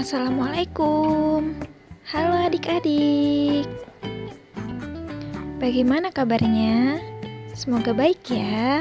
Assalamualaikum. Halo adik-adik. Bagaimana kabarnya? Semoga baik ya.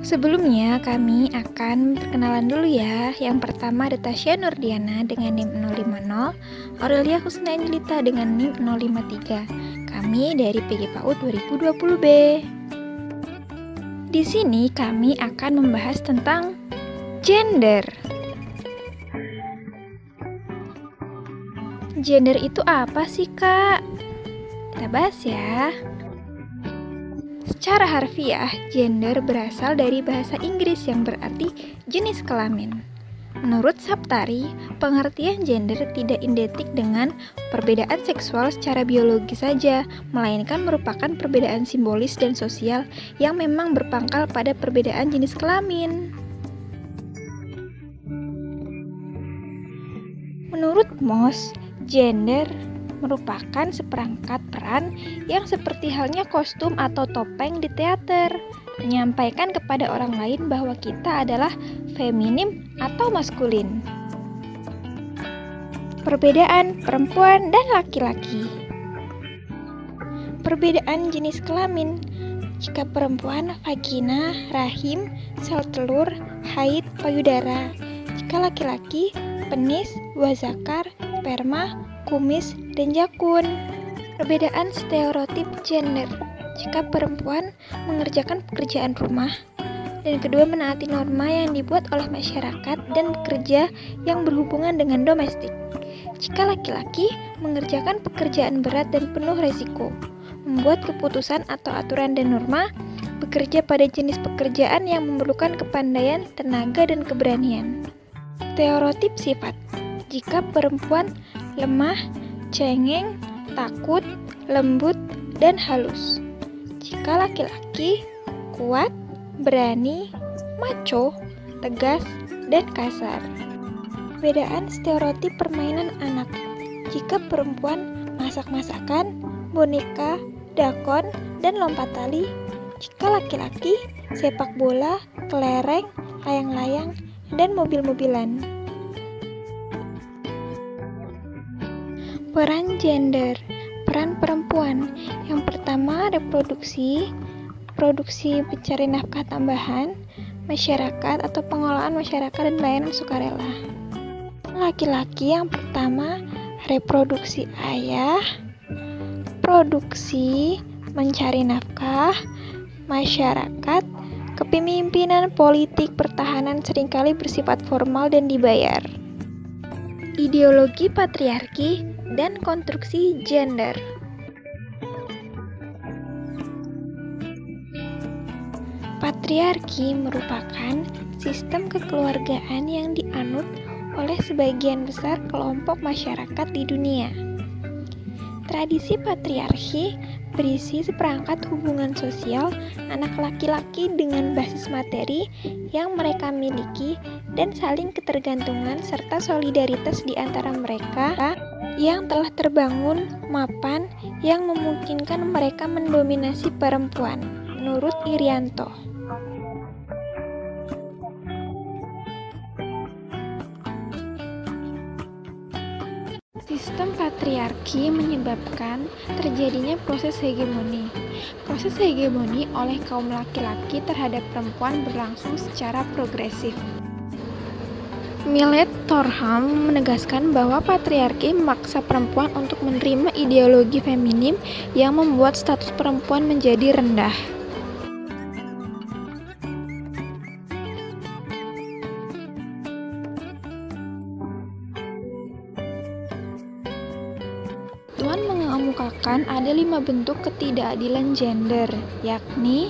Sebelumnya kami akan perkenalan dulu ya. Yang pertama ada Tasya Nurdiana dengan NIM 050, Aurelia Husna Angelita dengan NIM 053. Kami dari PG PAUD 2020B. Di sini kami akan membahas tentang gender. Gender itu apa sih, Kak? Kita bahas ya. Secara harfiah, gender berasal dari bahasa Inggris yang berarti jenis kelamin. Menurut Saptari, pengertian gender tidak identik dengan perbedaan seksual secara biologis saja, melainkan merupakan perbedaan simbolis dan sosial yang memang berpangkal pada perbedaan jenis kelamin. Menurut Moss, gender merupakan seperangkat peran yang seperti halnya kostum atau topeng di teater, menyampaikan kepada orang lain bahwa kita adalah feminim atau maskulin. Perbedaan perempuan dan laki-laki. Perbedaan jenis kelamin. Jika perempuan, vagina, rahim, sel telur, haid, payudara. Jika laki-laki, penis, buah zakar, sperma, kumis, dan jakun. Perbedaan stereotip gender. Jika perempuan mengerjakan pekerjaan rumah, dan kedua menaati norma yang dibuat oleh masyarakat dan bekerja yang berhubungan dengan domestik. Jika laki-laki mengerjakan pekerjaan berat dan penuh resiko, membuat keputusan atau aturan dan norma, bekerja pada jenis pekerjaan yang memerlukan kepandaian, tenaga, dan keberanian. Stereotip sifat. Jika perempuan lemah, cengeng, takut, lembut, dan halus. Jika laki-laki kuat, berani, macho, tegas, dan kasar. Perbedaan stereotip permainan anak. Jika perempuan masak-masakan, boneka, dakon, dan lompat tali. Jika laki-laki sepak bola, kelereng, layang-layang, dan mobil-mobilan. Peran gender. Peran perempuan. Yang pertama, reproduksi, produksi pencari nafkah tambahan, masyarakat atau pengolahan masyarakat dan layanan sukarela. Laki-laki yang pertama, reproduksi ayah, produksi, mencari nafkah, masyarakat, kepemimpinan politik pertahanan seringkali bersifat formal dan dibayar. Ideologi patriarki dan konstruksi gender. Patriarki merupakan sistem kekeluargaan yang dianut oleh sebagian besar kelompok masyarakat di dunia. Tradisi patriarki berisi seperangkat hubungan sosial anak laki-laki dengan basis materi yang mereka miliki dan saling ketergantungan serta solidaritas di antara mereka yang telah terbangun mapan yang memungkinkan mereka mendominasi perempuan, menurut Irianto. Sistem patriarki menyebabkan terjadinya proses hegemoni. Proses hegemoni oleh kaum laki-laki terhadap perempuan berlangsung secara progresif. Millet Thorham menegaskan bahwa patriarki memaksa perempuan untuk menerima ideologi feminim yang membuat status perempuan menjadi rendah. Tuan mengemukakan ada 5 bentuk ketidakadilan gender, yakni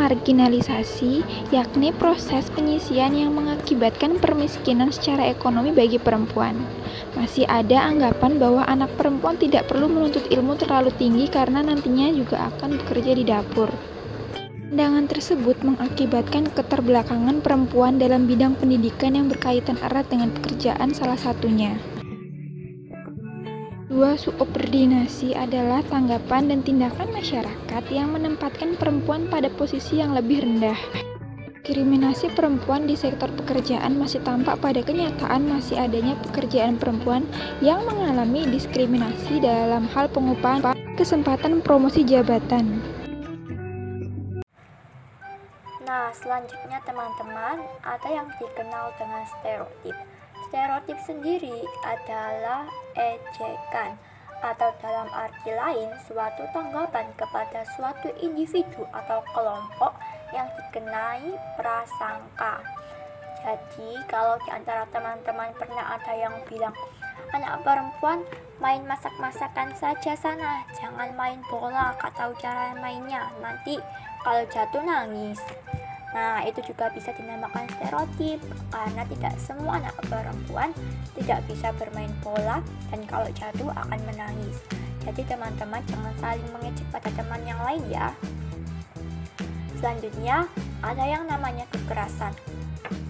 marginalisasi, yakni proses penyisian yang mengakibatkan permiskinan secara ekonomi bagi perempuan. Masih ada anggapan bahwa anak perempuan tidak perlu menuntut ilmu terlalu tinggi karena nantinya juga akan bekerja di dapur. Pandangan tersebut mengakibatkan keterbelakangan perempuan dalam bidang pendidikan yang berkaitan erat dengan pekerjaan salah satunya. Dua, subordinasi adalah tanggapan dan tindakan masyarakat yang menempatkan perempuan pada posisi yang lebih rendah. Diskriminasi perempuan di sektor pekerjaan masih tampak pada kenyataan masih adanya pekerjaan perempuan yang mengalami diskriminasi dalam hal pengupahan, kesempatan promosi jabatan. Nah, selanjutnya teman-teman, ada yang dikenal dengan stereotip. Stereotip sendiri adalah ejekan atau dalam arti lain suatu tanggapan kepada suatu individu atau kelompok yang dikenai prasangka. Jadi kalau di antara teman-teman pernah ada yang bilang, anak perempuan main masak-masakan saja sana, jangan main bola, gak tahu cara mainnya, nanti kalau jatuh nangis. Nah, itu juga bisa dinamakan stereotip karena tidak semua anak perempuan tidak bisa bermain bola dan kalau jatuh akan menangis. Jadi teman-teman jangan saling mengejek pada teman yang lain ya. Selanjutnya ada yang namanya kekerasan.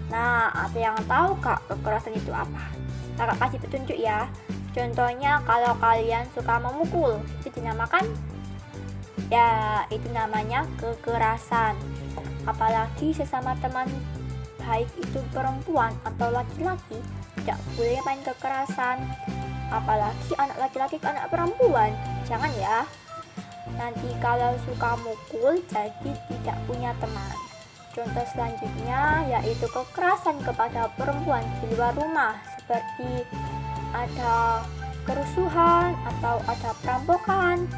Nah, ada yang tahu Kak kekerasan itu apa? Kakak kasih petunjuk ya. Contohnya kalau kalian suka memukul, itu dinamakan? Ya, itu namanya kekerasan. Apalagi sesama teman, baik itu perempuan atau laki-laki, tidak boleh main kekerasan. Apalagi anak laki-laki ke anak perempuan, jangan ya. Nanti kalau suka mukul jadi tidak punya teman. Contoh selanjutnya yaitu kekerasan kepada perempuan di luar rumah, seperti ada kerusuhan atau ada perampokan.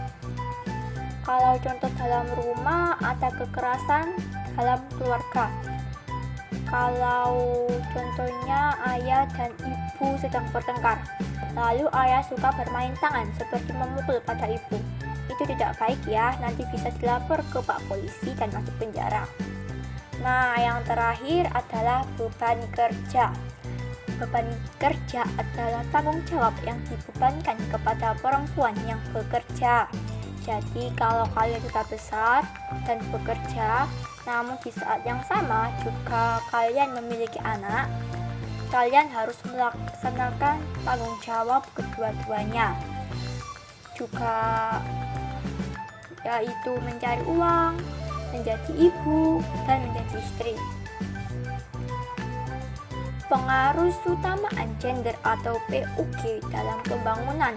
Kalau contoh dalam rumah ada kekerasan dalam keluarga. Kalau contohnya ayah dan ibu sedang bertengkar, lalu ayah suka bermain tangan seperti memukul pada ibu, itu tidak baik ya, nanti bisa dilapor ke Pak Polisi dan masuk penjara. Nah, yang terakhir adalah beban kerja. Beban kerja adalah tanggung jawab yang dibebankan kepada perempuan yang bekerja. Jadi kalau kalian sudah besar dan bekerja, namun di saat yang sama juga kalian memiliki anak, kalian harus melaksanakan tanggung jawab kedua-duanya. Juga yaitu mencari uang, menjadi ibu, dan menjadi istri. Pengaruh keutamaan gender atau PUG dalam pembangunan.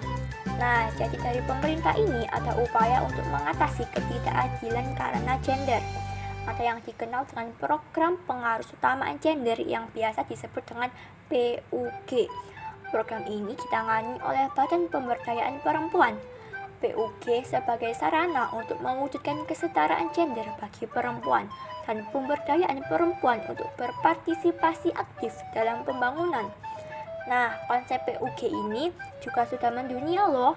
Nah, jadi dari pemerintah ini ada upaya untuk mengatasi ketidakadilan karena gender. Ada yang dikenal dengan program pengaruh keutamaan gender yang biasa disebut dengan PUG. Program ini ditangani oleh Badan Pemberdayaan Perempuan. PUG sebagai sarana untuk mewujudkan kesetaraan gender bagi perempuan dan pemberdayaan perempuan untuk berpartisipasi aktif dalam pembangunan. Nah, konsep PUG ini juga sudah mendunia loh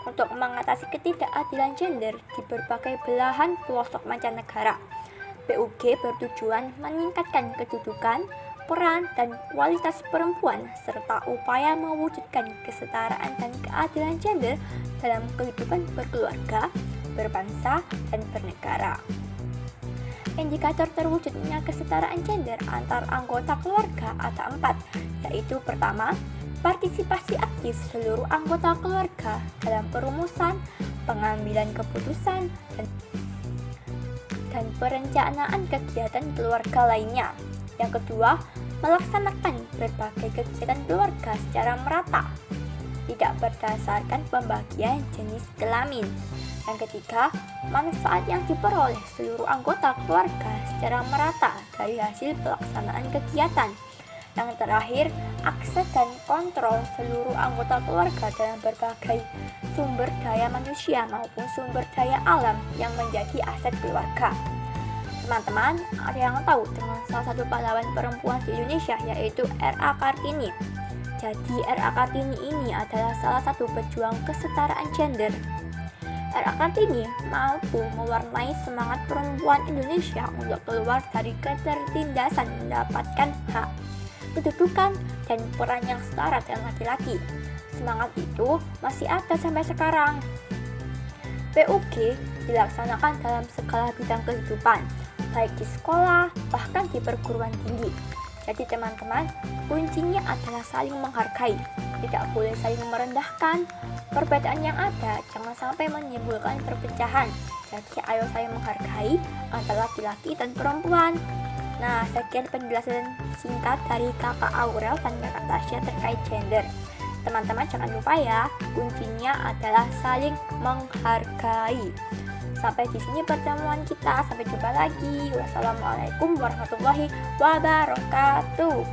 untuk mengatasi ketidakadilan gender di berbagai belahan pelosok mancanegara. PUG bertujuan meningkatkan kedudukan, peran, dan kualitas perempuan serta upaya mewujudkan kesetaraan dan keadilan gender dalam kehidupan berkeluarga, berbangsa, dan bernegara. Indikator terwujudnya kesetaraan gender antar anggota keluarga ada 4, yaitu pertama, partisipasi aktif seluruh anggota keluarga dalam perumusan, pengambilan keputusan, dan perencanaan kegiatan keluarga lainnya. Yang kedua, melaksanakan berbagai kegiatan keluarga secara merata, tidak berdasarkan pembagian jenis kelamin. Yang ketiga, manfaat yang diperoleh seluruh anggota keluarga secara merata dari hasil pelaksanaan kegiatan. Yang terakhir, akses dan kontrol seluruh anggota keluarga dalam berbagai sumber daya manusia maupun sumber daya alam yang menjadi aset keluarga. Teman-teman, ada yang tahu dengan salah satu pahlawan perempuan di Indonesia yaitu R.A. Kartini. Jadi R.A. Kartini ini adalah salah satu pejuang kesetaraan gender. R.A. Kartini mampu mewarnai semangat perempuan Indonesia untuk keluar dari ketertindasan mendapatkan hak, kedudukan, dan peran yang setara dengan laki-laki. Semangat itu masih ada sampai sekarang. PUG dilaksanakan dalam segala bidang kehidupan, baik di sekolah, bahkan di perguruan tinggi. Jadi teman-teman, kuncinya adalah saling menghargai, tidak boleh saling merendahkan. Perbedaan yang ada jangan sampai menimbulkan perpecahan. Jadi ayo saling menghargai antara laki-laki dan perempuan. Nah, sekian penjelasan singkat dari Kakak Aurel dan Kakak Tasya terkait gender. Teman-teman jangan lupa ya, kuncinya adalah saling menghargai. Sampai di sini pertemuan kita. Sampai jumpa lagi. Wassalamualaikum warahmatullahi wabarakatuh.